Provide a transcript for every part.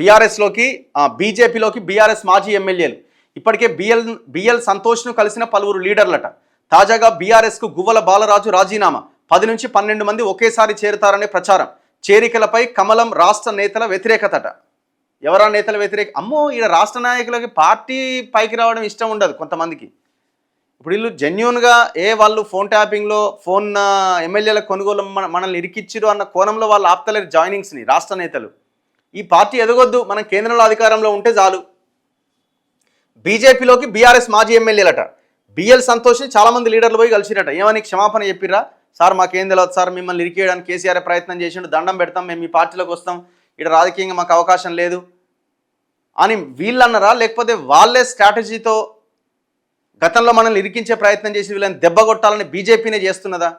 బీఆర్ఎస్లోకి బీజేపీలోకి బీఆర్ఎస్ మాజీ ఎమ్మెల్యేలు ఇప్పటికే బిఎల్ సంతోష్ను కలిసిన పలువురు లీడర్లట. తాజాగా బీఆర్ఎస్కు గువ్వల బాలరాజు రాజీనామా, 10 నుంచి 12 మంది ఒకేసారి చేరుతారనే ప్రచారం. చేరికలపై కమలం రాష్ట్ర నేతల వ్యతిరేకతట. ఎవరా నేతల వ్యతిరేక? అమ్మో, ఈడ రాష్ట్ర నాయకులకి పార్టీ పైకి రావడం ఇష్టం ఉండదు కొంతమందికి. ఇప్పుడు వీళ్ళు జెన్యున్గా వాళ్ళు ఫోన్ ట్యాపింగ్లో ఫోన్ ఎమ్మెల్యేల కొనుగోలు మనల్ని ఇరికిచ్చిరు అన్న కోణంలో వాళ్ళు ఆపుతలేరు జాయినింగ్స్ని రాష్ట్ర నేతలు. ఈ పార్టీ ఎదగొద్దు, మనం కేంద్రంలో అధికారంలో ఉంటే చాలు. బీజేపీలోకి బీఆర్ఎస్ మాజీ ఎమ్మెల్యేలట. బిఎల్ సంతోష్ని చాలామంది లీడర్లు పోయి కలిసిరట. ఏమని క్షమాపణ చెప్పిర్రా? సార్ మాకేం తెలియదు సార్, మిమ్మల్ని ఇరికేయడానికి కేసీఆర్ ప్రయత్నం చేసిండు, దండం పెడతాం, మేము మీ పార్టీలోకి వస్తాం, ఇక్కడ రాజకీయంగా మాకు అవకాశం లేదు అని వీళ్ళు అన్నారా? లేకపోతే వాళ్ళే స్ట్రాటజీతో గతంలో మనల్ని ఇరికించే ప్రయత్నం చేసి వీళ్ళని దెబ్బ కొట్టాలని బీజేపీనే చేస్తున్నదా?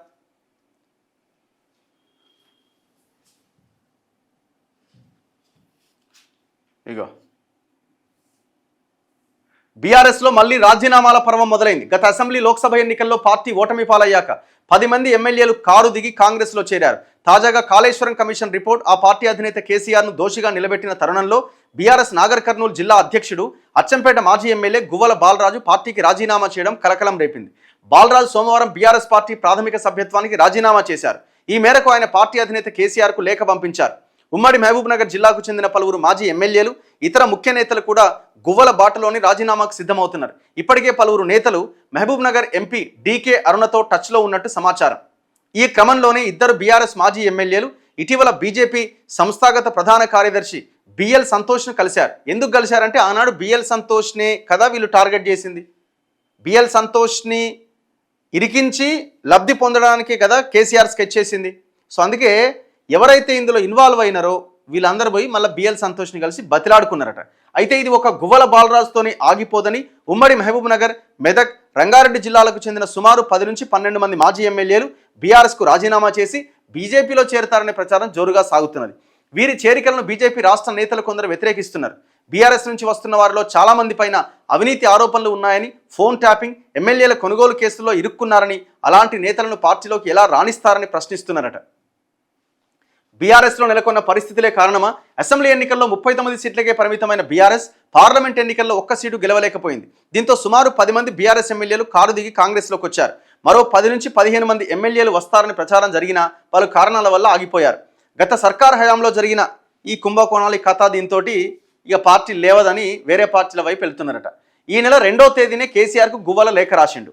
ఇగో బీఆర్ఎస్లో మళ్ళీ రాజీనామాల పర్వం మొదలైంది. గత అసెంబ్లీ లోక్సభ ఎన్నికల్లో పార్టీ ఓటమి పాలయ్యాక 10 మంది ఎమ్మెల్యేలు కారు దిగి కాంగ్రెస్లో చేరారు. తాజాగా కాళేశ్వరం కమిషన్ రిపోర్ట్ ఆ పార్టీ అధినేత కేసీఆర్ను దోషిగా నిలబెట్టిన తరుణంలో బీఆర్ఎస్ నాగర్ కర్నూలు జిల్లా అధ్యక్షుడు అచ్చంపేట మాజీ ఎమ్మెల్యే గువ్వల బాలరాజు పార్టీకి రాజీనామా చేయడం కలకలం రేపింది. బాలరాజు సోమవారం బీఆర్ఎస్ పార్టీ ప్రాథమిక సభ్యత్వానికి రాజీనామా చేశారు. ఈ మేరకు ఆయన పార్టీ అధినేత కేసీఆర్కు లేఖ పంపించారు. ఉమ్మడి మహబూబ్ నగర్ జిల్లాకు చెందిన పలువురు మాజీ ఎమ్మెల్యేలు, ఇతర ముఖ్య నేతలు కూడా గువ్వల బాటలోని రాజీనామాకు సిద్ధమవుతున్నారు. ఇప్పటికే పలువురు నేతలు మహబూబ్ నగర్ ఎంపీ డీకే అరుణతో టచ్లో ఉన్నట్టు సమాచారం. ఈ క్రమంలోనే ఇద్దరు బీఆర్ఎస్ మాజీ ఎమ్మెల్యేలు ఇటీవల బీజేపీ సంస్థాగత ప్రధాన కార్యదర్శి బిఎల్ సంతోష్ను కలిశారు. ఎందుకు కలిశారంటే ఆనాడు బిఎల్ సంతోష్నే కదా వీళ్ళు టార్గెట్ చేసింది. బిఎల్ సంతోష్ని ఇరికించి లబ్ధి పొందడానికి కదా కేసీఆర్ స్కెచ్ చేసింది. సో అందుకే ఎవరైతే ఇందులో ఇన్వాల్వ్ అయినారో వీళ్ళందరూ పోయి మళ్ళీ బిఎల్ సంతోష్ని కలిసి బతిలాడుకున్నారట. అయితే ఇది ఒక గువ్వల బాలరాజుతోని ఆగిపోదని ఉమ్మడి మహబూబ్ నగర్, మెదక్, రంగారెడ్డి జిల్లాలకు చెందిన సుమారు 10 నుంచి 12 మంది మాజీ ఎమ్మెల్యేలు బీఆర్ఎస్కు రాజీనామా చేసి బీజేపీలో చేరతారనే ప్రచారం జోరుగా సాగుతున్నది. వీరి చేరికలను బీజేపీ రాష్ట్ర నేతలు కొందరు వ్యతిరేకిస్తున్నారు. బీఆర్ఎస్ నుంచి వస్తున్న వారిలో చాలా మంది పైన అవినీతి ఆరోపణలు ఉన్నాయని, ఫోన్ ట్యాపింగ్, ఎమ్మెల్యేల కొనుగోలు కేసుల్లో ఇరుక్కున్నారని, అలాంటి నేతలను పార్టీలోకి ఎలా రాణిస్తారని ప్రశ్నిస్తున్నారట. బీఆర్ఎస్లో నెలకొన్న పరిస్థితులే కారణమా? అసెంబ్లీ ఎన్నికల్లో 39 సీట్లకే పరిమితమైన బీఆర్ఎస్ పార్లమెంట్ ఎన్నికల్లో ఒక్క సీటు గెలవలేకపోయింది. దీంతో సుమారు 10 మంది బీఆర్ఎస్ ఎమ్మెల్యేలు కారు దిగి కాంగ్రెస్లోకి వచ్చారు. మరో 10 నుంచి 15 మంది ఎమ్మెల్యేలు వస్తారని ప్రచారం జరిగినా పలు కారణాల వల్ల ఆగిపోయారు. గత సర్కార్ హయాంలో జరిగిన ఈ కుంభకోణాల కథ దీంతో ఇక పార్టీ లేవదని వేరే పార్టీల వైపు వెళ్తున్నారట. ఈ నెల 2వ తేదీనే కేసీఆర్కు గువ్వల లేఖ రాసిండు.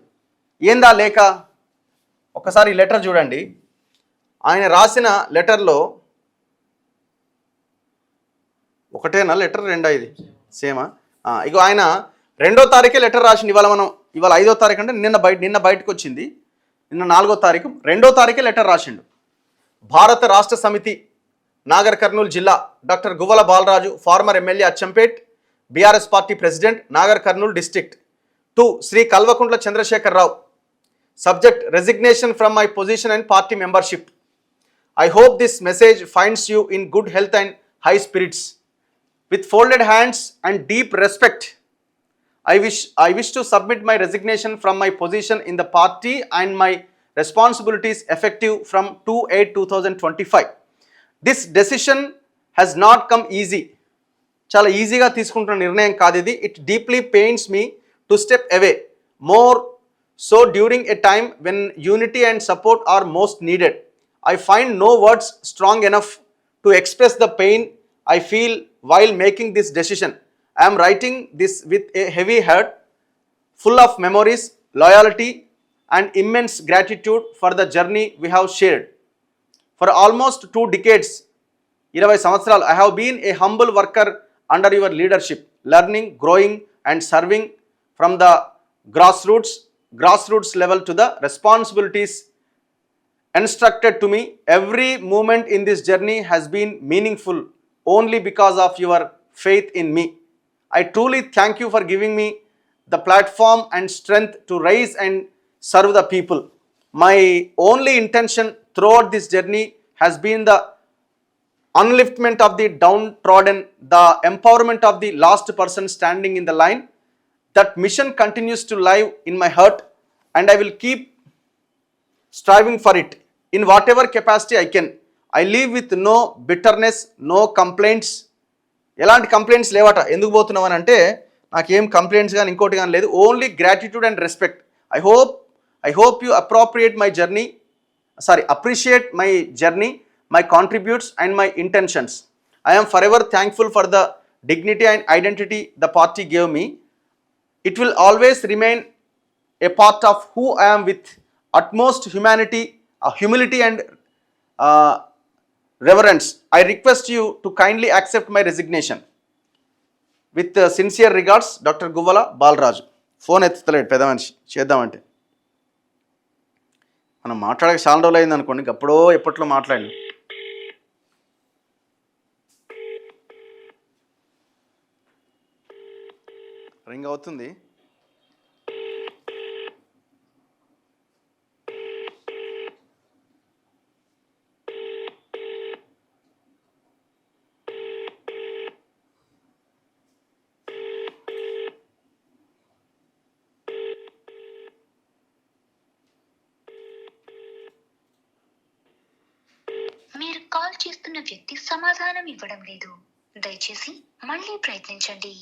ఏందా లేఖ? ఒకసారి ఈ లెటర్ చూడండి. ఆయన రాసిన లెటర్లో ఒకటేనా లెటర్, రెండా? ఇది సేమా? ఇక ఆయన 2వ తారీఖే లెటర్ రాసిండు. ఇవాళ 5వ తారీఖు అంటే నిన్న బయటకు వచ్చింది. నిన్న 4వ తారీఖు, 2వ తారీఖే లెటర్ రాసిండు. భారత రాష్ట్ర సమితి, నాగర్ కర్నూలు జిల్లా, doctor Guvvala Balaraju, former MLA Achampet, BRS party president, Nagar Kurnool district. To Shri Kalvakuntla Chandrashekar Rao. Subject resignation from my position and party membership. I hope this message finds you in good health and high spirits. With folded hands and deep respect, I wish to submit my resignation from my position in the party and my responsibilities effective from 2/8/2025. This decision has not come easy. Chala easy ga తీసుకుంటున్న నిర్ణయం కాదు ఇది. It deeply pains me to step away, more so during a time when unity and support are most needed. I find no words strong enough to express the pain I feel while making this decision. I am writing this with a heavy heart, full of memories, loyalty, and immense gratitude for the journey we have shared. For almost 2 decades, 20 సంవత్సరాలు, I have been a humble worker under your leadership, learning, growing, and serving from the grassroots level to the responsibilities instructed to me. Every moment in this journey has been meaningful only because of your faith in me. I truly thank you for giving me the platform and strength to rise and serve the people. My only intention throughout this journey has been the upliftment of the downtrodden, the empowerment of the last person standing in the line. That mission continues to live in my heart and I will keep striving for it in whatever capacity I can. I live with no bitterness, no complaints. ఎలాంటి complaints లేవట. ఎందుకు పోతున్నావు అని అంటే నాకేం complaints కానీ ఇంకోటి కానీ లేదు, only gratitude and respect. I hope you appropriate my journey, appreciate my journey, my contributes and my intentions. I am forever thankful for the dignity and identity the party gave me. It will always remain a part of who I am with utmost humility and reverence. I request you to kindly accept my resignation. With sincere regards, Dr. Guvala Balraju. Phone ఎత్తుతలేడు పెద్ద మనిషి, చేద్దామంటే మనం మాట్లాడక చాలా రోజులు అయింది అనుకోండి, ఎప్పుడో ఎప్పట్లో మాట్లాడి. రింగ్ అవుతుంది. మీరు కాల్ చేస్తున్న వ్యక్తి సమాధానం ఇవ్వడం లేదు, దయచేసి మళ్ళీ ప్రయత్నించండి.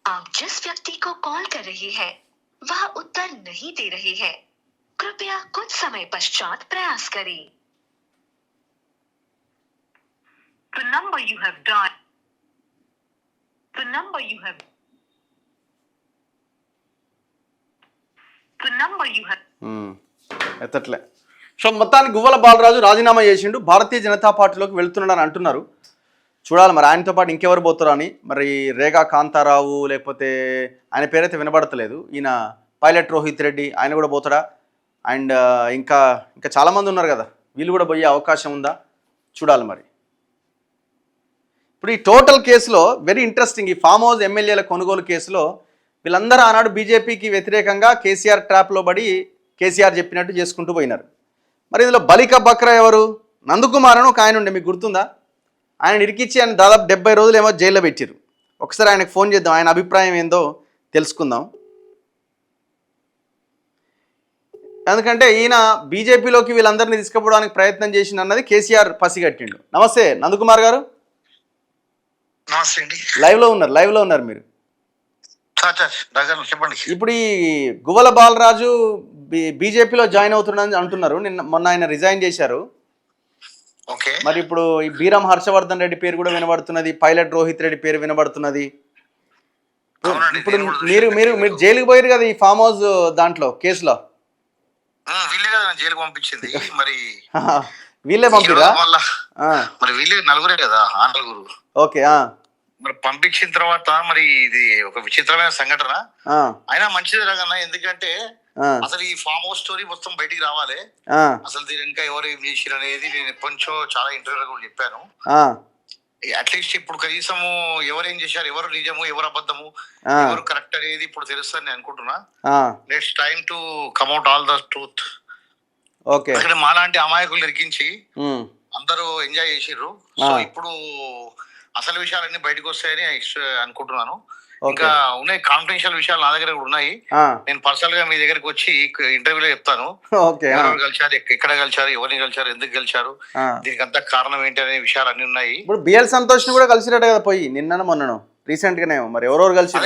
आप जिस व्यक्ति को कॉल कर रहे हैं वह उत्तर नहीं दे रहे हैं, कृपया कुछ समय पश्चात प्रयास करें. The number you have dialed ఎత్తట్లే. సో మొత్తానికి గువ్వల బాలరాజు రాజీనామా చేసిండు, భారతీయ జనతా పార్టీలోకి వెళ్తున్నాడని అంటున్నారు. చూడాలి మరి ఆయనతో పాటు ఇంకెవరు పోతారో అని. మరి రేగా కాంతారావు లేకపోతే ఆయన పేరైతే వినబడతలేదు, ఈయన పైలట్ రోహిత్ రెడ్డి ఆయన కూడా పోతాడా, అండ్ ఇంకా చాలామంది ఉన్నారు కదా, వీళ్ళు కూడా పోయే అవకాశం ఉందా చూడాలి మరి. ఇప్పుడు ఈ టోటల్ కేసులో వెరీ ఇంట్రెస్టింగ్, ఈ ఫామ్ హౌస్ ఎమ్మెల్యేల కొనుగోలు కేసులో వీళ్ళందరూ ఆనాడు బీజేపీకి వ్యతిరేకంగా కేసీఆర్ ట్రాప్లో పడి కేసీఆర్ చెప్పినట్టు చేసుకుంటూ పోయినారు. మరి ఇందులో బలిక బక్రా ఎవరు? నందకుమార్ అని ఒక ఆయన ఉండే, మీకు గుర్తుందా? ఆయన ఇరికిచ్చి ఆయన దాదాపు 70 రోజులు ఏమో జైల్లో పెట్టారు. ఒకసారి ఆయనకు ఫోన్ చేద్దాం, ఆయన అభిప్రాయం ఏందో తెలుసుకుందాం. ఎందుకంటే ఈయన బీజేపీలోకి వీళ్ళందరినీ తీసుకుపోవడానికి ప్రయత్నం చేసిన అన్నది కేసీఆర్ పసిగట్టిండు. నమస్తే నందకుమార్ గారు. నమస్తే అండి. లైవ్లో ఉన్నారు మీరు. చెప్పండి. ఇప్పుడు ఈ గువ్వల బాలరాజు బీజేపీలో జాయిన్ అవుతున్నాడని అంటున్నారు. మొన్న ఆయన రిజైన్ చేశారు. మరి ఇప్పుడు ఈ బీరం హర్షవర్ధన్ రెడ్డి పేరు కూడా వినబడుతున్నది, పైలట్ రోహిత్ రెడ్డి పేరు వినబడుతున్నది. ఇప్పుడు మీరు జైలుకి పోయారు కదా ఈ ఫామ్ హౌస్ దాంట్లో కేసులో. జైలుకి పంపించింది మరి వీళ్ళే పంపిరా? మరి వీళ్ళే నలుగురే కదా, ఆ నలుగురు. ఓకే. మరి పంపించిన తర్వాత మరి ఇది ఒక విచిత్రమైన సంఘటన. అయినా మంచిది రాగన్నా, ఎందుకంటే అసలు ఈ ఫామ్ హౌస్ స్టోరీ మొత్తం బయటికి రావాలి. అసలు దీని ఇంకా ఎవరు ఏం చేసిరు అనేది నేను ఎప్పటించో చాలా ఇంటర్వ్యూలో కూడా చెప్పాను. అట్లీస్ట్ ఇప్పుడు కనీసము ఎవరు ఏం చేశారు, ఎవరు నిజము, ఎవరు అబద్ధము, ఎవరు కరెక్ట్ అనేది ఇప్పుడు తెలుస్తుంది నేను అనుకుంటున్నా. Next time to come out all the truth. అక్కడ మాలాంటి అమాయకులు ఇరికించి అందరూ ఎంజాయ్ చేసిర్రు. సో ఇప్పుడు అసలు విషయాలన్నీ బయటకు వస్తాయని అనుకుంటున్నాను. ఇంకా ఉన్నాయి కాన్ఫిడెన్షియల్ విషయాలు నా దగ్గర కూడా ఉన్నాయి. నేను పర్సనల్ గా మీ దగ్గరికి వచ్చి ఇంటర్వ్యూలో చెప్తాను ఎవరు కలిసారు, ఎక్కడ కలిసారు, ఎవరిని కలిసారు, ఎందుకు కలిసారు, దీనికి అంతా కారణం ఏంటి అనే విషయాలు అన్ని ఉన్నాయి. ఇప్పుడు బిఎల్ సంతోష్ ని కూడా కలిసినట్టు కదా పోయి నిన్న మొన్నను రీసెంట్ గానే, మరి ఎవరెవరు కలిసి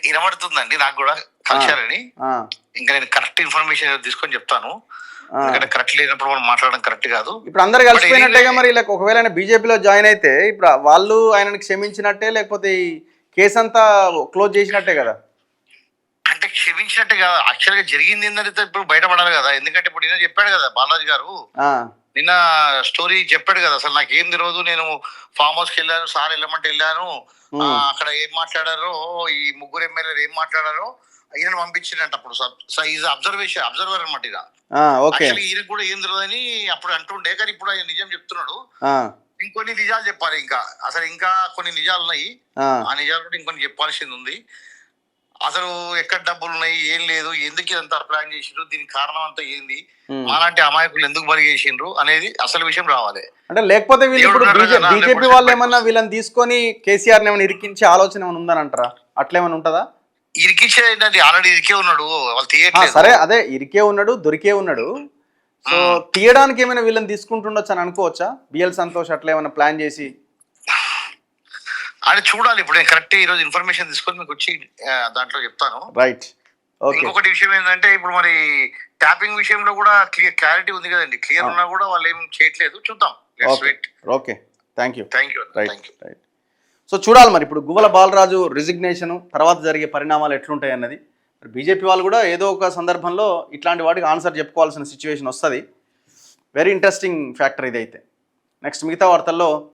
వినబడుతుందండి నాకు కూడా కలిసారని. ఇంకా నేను కరెక్ట్ ఇన్ఫర్మేషన్ తీసుకొని చెప్తాను, ఎందుకంటే కరెక్ట్ లేనప్పుడు మనం మాట్లాడడం కరెక్ట్ కాదు. ఇప్పుడు అందరు కలిసిపోయినట్టేగా మరి. ఒకవేళ ఆయన బీజేపీలో జాయిన్ అయితే ఇప్పుడు వాళ్ళు ఆయనని క్షమించినట్టే, లేకపోతే ఈ కేసు అంతా క్లోజ్ చేసినట్టే కదా? అంటే క్షమించినట్టే కదా, యాక్చువల్ గా జరిగింది ఏంటంటే ఇప్పుడు బయటపడాలి కదా. ఎందుకంటే ఇప్పుడు నిన్న చెప్పాడు కదా బాలాజీ గారు, నిన్న స్టోరీ చెప్పాడు కదా. అసలు నాకు ఏం తెలియదు, నేను ఫామ్ హౌస్ కి వెళ్ళాను, సార్ వెళ్ళమంటే వెళ్ళాను, అక్కడ ఏం మాట్లాడారో, ఈ ముగ్గురు ఎమ్మెల్యేలు ఏం మాట్లాడారో ఈయన పంపించిందంట. అప్పుడు అబ్జర్వర్ అనమాట. ఈయన కూడా ఏం తెలియదని అప్పుడు అంటుండే, కానీ ఇప్పుడు ఆయన నిజం చెప్తున్నాడు. ఇంకొన్ని నిజాలు చెప్పాలి, ఇంకా కొన్ని నిజాలు ఉన్నాయి. ఆ నిజాలు కూడా ఇంకొన్ని చెప్పాల్సింది ఉంది. అసలు ఎక్కడ డబ్బులు ఉన్నాయి, ఏం లేదు, ఎందుకు ఇదంతా ప్లాన్ చేసిండ్రు, దీనికి కారణం అంతా ఏంది, అలాంటి అమాయకులు ఎందుకు బలి చేసిండ్రు అనేది అసలు విషయం రావాలి. అంటే లేకపోతే బీజేపీ వాళ్ళు ఏమన్నా వీళ్ళని తీసుకొని కేసీఆర్ ఏమైనా ఇరికించే ఆలోచన ఏమైనా ఉందని అంటారా? అట్లా ఏమైనా ఉంటుందా? ఇరికించేది ఆల్రెడీ ఇరికే ఉన్నాడు, వాళ్ళు తీయట్లేదు. సరే, అదే ఇరికే ఉన్నాడు, దొరికే ఉన్నాడు. సో తీయడానికి ఏమైనా వీళ్ళని తీసుకుంటుండొచ్చు అని అనుకోవచ్చా? బిఎల్ సంతోష్ అట్లా ఏమైనా ప్లాన్ చేసి? అని చూడాలి. ఇప్పుడు నేను కరెక్ట్ ఈ రోజు ఇన్ఫర్మేషన్ తీసుకొని మీకు వచ్చి దాంట్లో చెప్తాను. రైట్. ఇంకొకటి విషయం ఏంటంటే ఇప్పుడు మరి ట్యాపింగ్ విషయంలో కూడా క్లారిటీ ఉంది కదండి. క్లియర్ ఉన్నా కూడా వాళ్ళు ఏం చేయట్లేదు. చూద్దాం. Okay, thank you. Right. So చూడాలి మరి ఇప్పుడు గువ్వల బాలరాజు రిజిగ్నేషన్ తర్వాత జరిగే పరిణామాలు ఎట్లుంటాయి అన్నది. మరి బీజేపీ వాళ్ళు కూడా ఏదో ఒక సందర్భంలో ఇట్లాంటి వాటికి ఆన్సర్ చెప్పుకోవాల్సిన సిచ్యువేషన్ వస్తుంది. వెరీ ఇంట్రెస్టింగ్ ఫ్యాక్టర్ ఇదైతే. నెక్స్ట్ మిగతా వార్తల్లో